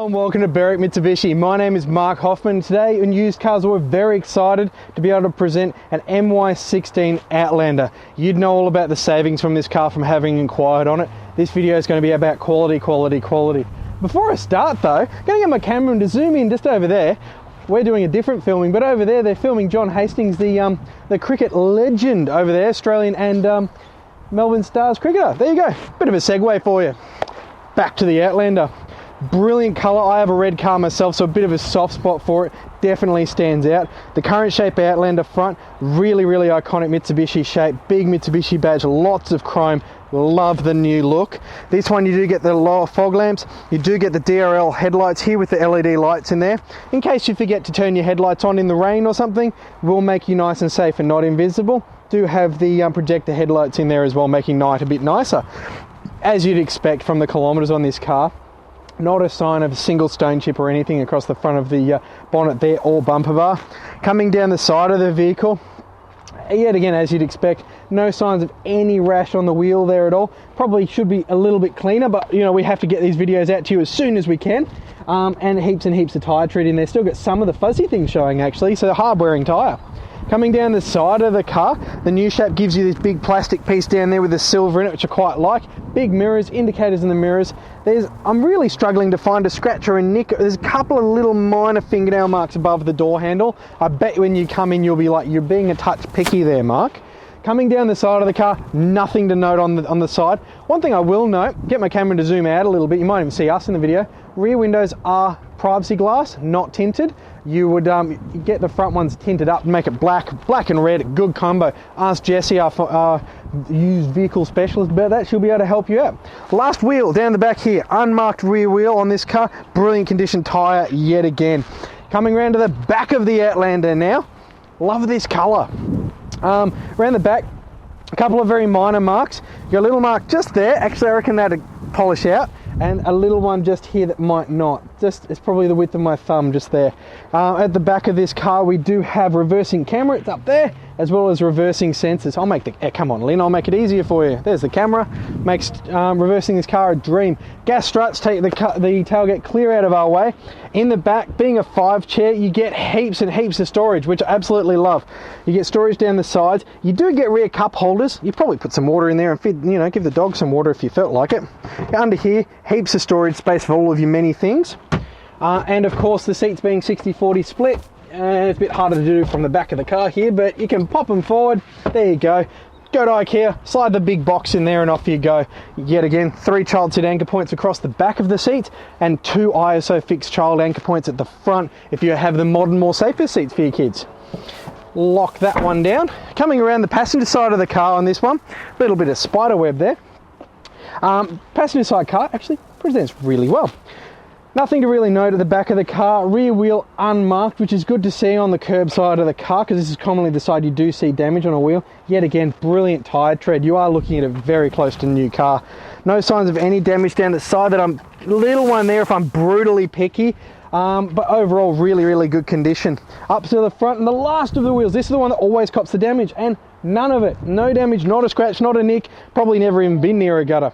Hello and welcome to Berwick Mitsubishi. My name is Mark Hoffman. Today in Used Cars we're very excited to be able to present an MY16 Outlander. You'd know all about the savings from this car from having inquired on it. This video is going to be about quality. Before I start though, I'm going to get my camera to zoom in just over there. We're doing a different filming, but over there they're filming John Hastings, the cricket legend over there, Australian and Melbourne Stars cricketer. There you go, bit of a segue for you. Back to the Outlander. Brilliant colour. I have a red car myself, so a bit of a soft spot for it. Definitely stands out. The current shape Outlander front, really iconic Mitsubishi shape. Big Mitsubishi badge, lots of chrome. Love the new look. This one you do get the lower fog lamps. You do get the DRL headlights here with the LED lights in there. In case you forget to turn your headlights on in the rain or something, will make you nice and safe and not invisible. Do have the projector headlights in there as well, making night a bit nicer. As you'd expect from the kilometres on this car. Not a sign of a single stone chip or anything across the front of the bonnet there or bumper bar. Coming down the side of the vehicle, yet again as you'd expect, no signs of any rash on the wheel there at all. Probably should be a little bit cleaner, but you know, we have to get these videos out to you as soon as we can. And heaps of tyre tread in there. Still got some of the fuzzy things showing actually, so hard wearing tyre. Coming down the side of the car, the new shape gives you this big plastic piece down there with the silver in it, which I quite like. Big mirrors, indicators in the mirrors. I'm really struggling to find a scratch or a nick. There's a couple of little minor fingernail marks above the door handle. I bet when you come in, you'll be like, you're being a touch picky there, Mark. Coming down the side of the car, nothing to note on the side. One thing I will note, get my camera to zoom out a little bit, you might even see us in the video. Rear windows are privacy glass, not tinted. You would get the front ones tinted up and make it black and red, good combo. Ask Jessie, our used vehicle specialist, about that. She'll be able to help you out. Last wheel down the back here, unmarked rear wheel on this car, brilliant condition tyre yet again. Coming around to the back of the Outlander now, love this colour. Around the back, a couple of very minor marks. You got a little mark just there, actually I reckon that'd polish out, and a little one just here that might not. It's probably the width of my thumb just there. At the back of this car we do have reversing camera, it's up there, as well as reversing sensors. I'll make come on Lynn, I'll make it easier for you. There's the camera, makes reversing this car a dream. Gas struts take the tailgate clear out of our way. In the back, being a 5 chair, you get heaps and heaps of storage, which I absolutely love. You get storage down the sides. You do get rear cup holders. You probably put some water in there and feed, give the dog some water if you felt like it. Under here, heaps of storage space for all of your many things. And of course, the seats being 60-40 split. It's a bit harder to do from the back of the car here, but you can pop them forward. There you go. Go to IKEA, slide the big box in there and off you go. Yet again, 3 child seat anchor points across the back of the seat and 2 ISO fixed child anchor points at the front if you have the modern, more safer seats for your kids. Lock that one down. Coming around the passenger side of the car on this one, a little bit of spider web there. Passenger side car actually presents really well. Nothing to really note at the back of the car. Rear wheel unmarked, which is good to see on the curb side of the car because this is commonly the side you do see damage on a wheel. Yet again, brilliant tyre tread. You are looking at a very close to new car. No signs of any damage down the side. That little one there if I'm brutally picky. But overall, really good condition. Up to the front and the last of the wheels. This is the one that always cops the damage, and none of it. No damage, not a scratch, not a nick. Probably never even been near a gutter.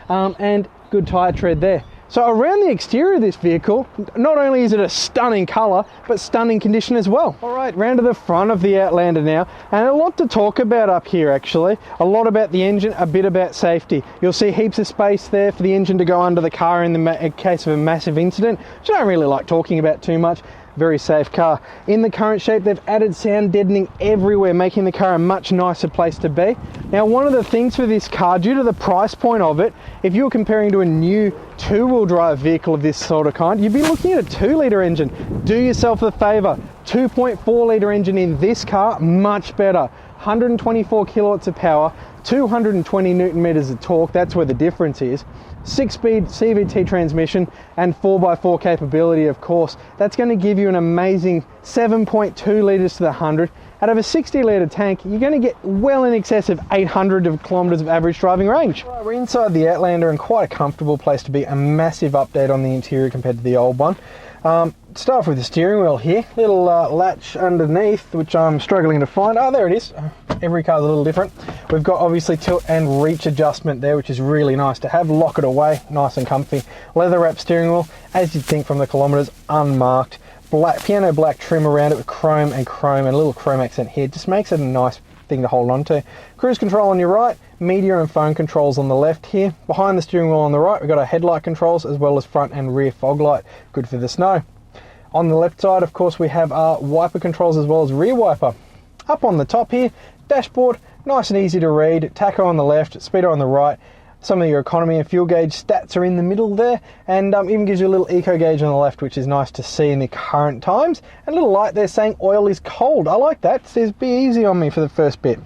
And good tyre tread there. So around the exterior of this vehicle, not only is it a stunning colour, but stunning condition as well. All right, round to the front of the Outlander now, and a lot to talk about up here actually. A lot about the engine, a bit about safety. You'll see heaps of space there for the engine to go under the car in case of a massive incident, which I don't really like talking about too much. Very safe car. In the current shape, they've added sound deadening everywhere, making the car a much nicer place to be. Now, one of the things for this car, due to the price point of it, if you were comparing to a new 2-wheel drive vehicle of this sort of kind, you'd be looking at a 2-litre engine. Do yourself a favour. 2.4-litre engine in this car, much better. 124 kilowatts of power, 220 newton meters of torque, that's where the difference is. 6-speed CVT transmission and 4x4 capability, of course. That's going to give you an amazing 7.2 litres to the 100. Out of a 60-litre tank, you're going to get well in excess of 800 kilometres of average driving range. Right, we're inside the Outlander and quite a comfortable place to be. A massive update on the interior compared to the old one. Start off with the steering wheel here. Little latch underneath, which I'm struggling to find. Oh, there it is. Every car's a little different. We've got obviously tilt and reach adjustment there, which is really nice to have. Lock it away, nice and comfy. Leather wrap steering wheel, as you'd think from the kilometres, unmarked. Black, piano black trim around it with chrome and a little chrome accent here. Just makes it a nice thing to hold on to. Cruise control on your right, media and phone controls on the left here. Behind the steering wheel on the right, we've got our headlight controls as well as front and rear fog light, good for the snow. On the left side, of course, we have our wiper controls as well as rear wiper. Up on the top here, dashboard, nice and easy to read. Tacho on the left, speedo on the right. Some of your economy and fuel gauge stats are in the middle there, and even gives you a little eco gauge on the left, which is nice to see in the current times. And a little light there saying oil is cold. I like that. It says be easy on me for the first bit.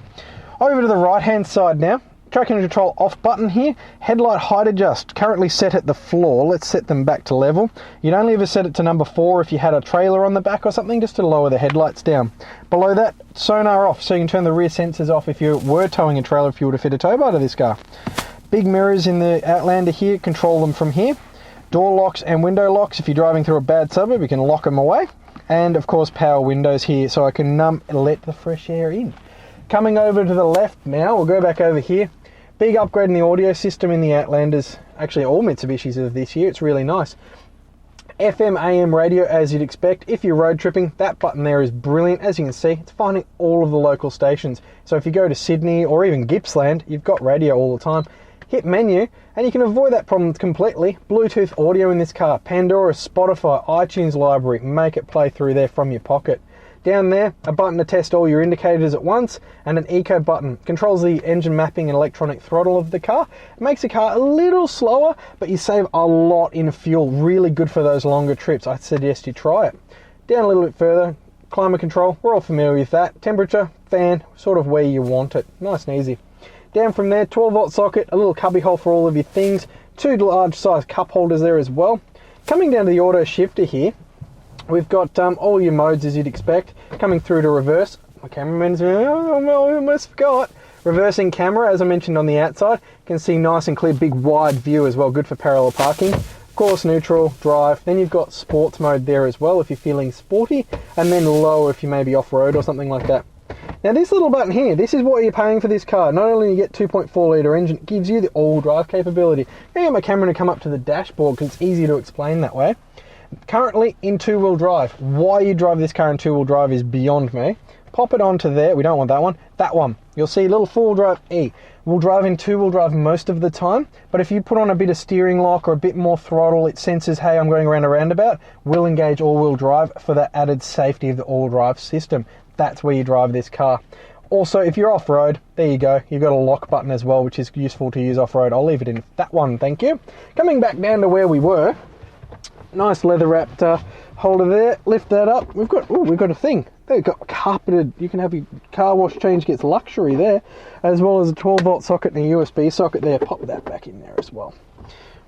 Over to the right hand side now. Traction control off button here. Headlight height adjust, currently set at the floor. Let's set them back to level. You'd only ever set it to number 4 if you had a trailer on the back or something, just to lower the headlights down. Below that, sonar off, so you can turn the rear sensors off if you were towing a trailer, if you were to fit a tow bar to this car. Big mirrors in the Outlander here, control them from here. Door locks and window locks, if you're driving through a bad suburb, you can lock them away. And of course power windows here, so I can let the fresh air in. Coming over to the left now, we'll go back over here. Big upgrade in the audio system in the Outlanders, actually all Mitsubishis of this year, it's really nice. FM AM radio as you'd expect. If you're road tripping, that button there is brilliant. As you can see, it's finding all of the local stations. So if you go to Sydney or even Gippsland, you've got radio all the time. Hit menu and you can avoid that problem completely. Bluetooth audio in this car, Pandora, Spotify, iTunes library, make it play through there from your pocket. Down there, a button to test all your indicators at once, and an eco button. Controls the engine mapping and electronic throttle of the car. It makes the car a little slower, but you save a lot in fuel. Really good for those longer trips. I suggest you try it. Down a little bit further, climate control, we're all familiar with that. Temperature, fan, sort of where you want it. Nice and easy. Down from there, 12-volt socket, a little cubby hole for all of your things, 2 large size cup holders there as well. Coming down to the auto shifter here, we've got all your modes as you'd expect. Coming through to reverse, my cameraman's, I almost forgot. Reversing camera, as I mentioned on the outside, you can see nice and clear, big wide view as well, good for parallel parking. Of course, neutral, drive, then you've got sports mode there as well if you're feeling sporty, and then low if you may be off-road or something like that. Now this little button here, this is what you're paying for this car. Not only do you get 2.4 litre engine, it gives you the all drive capability. I'm going to get my camera to come up to the dashboard because it's easy to explain that way. Currently in 2-wheel drive. Why you drive this car in 2-wheel drive is beyond me. Pop it onto there, we don't want that one. That one, you'll see a little 4-wheel drive E. We'll drive in 2-wheel drive most of the time, but if you put on a bit of steering lock or a bit more throttle, it senses, hey, I'm going around a roundabout, we'll engage all-wheel drive for that added safety of the all drive system. That's where you drive this car. Also, if you're off-road, there you go. You've got a lock button as well, which is useful to use off-road. I'll leave it in that one, thank you. Coming back down to where we were, nice leather-wrapped holder there. Lift that up. We've got a thing. They've got carpeted. You can have your car wash change, gets luxury there, as well as a 12-volt socket and a USB socket there. Pop that back in there as well.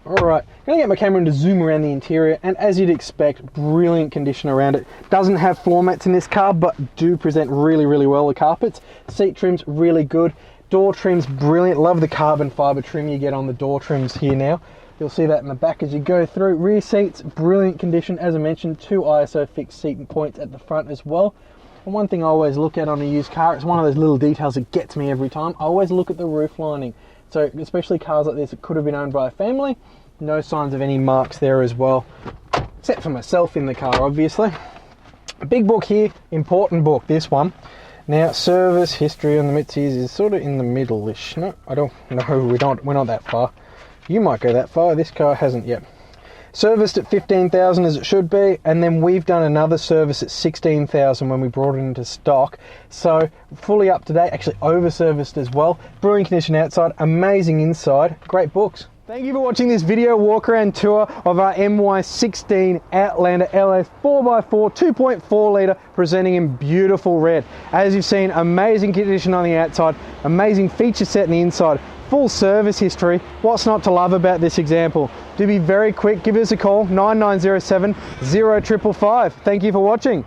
Alright, I'm going to get my camera to zoom around the interior, and as you'd expect, brilliant condition around it. Doesn't have floor mats in this car, but do present really, really well, the carpets. Seat trim's really good. Door trim's brilliant. Love the carbon fibre trim you get on the door trims here now. You'll see that in the back as you go through. Rear seats, brilliant condition. As I mentioned, 2 ISO fixed seat points at the front as well. And one thing I always look at on a used car, it's one of those little details that gets me every time. I always look at the roof lining. So especially cars like this that could have been owned by a family, no signs of any marks there as well, except for myself in the car, obviously. A big book here, important book, this one. Now, service history on the Mitsubishi is sort of in the middle-ish. No, I don't know, we're not that far. You might go that far, this car hasn't yet. Serviced at 15,000 as it should be, and then we've done another service at 16,000 when we brought it into stock. So fully up to date, actually over serviced as well. Brilliant condition outside, amazing inside, great books. Thank you for watching this video walk around tour of our MY16 Outlander LS 4x4 2.4 litre presenting in beautiful red. As you've seen, amazing condition on the outside, amazing feature set in the inside, full service history. What's not to love about this example? Do be very quick, give us a call, 9907 0555. Thank you for watching.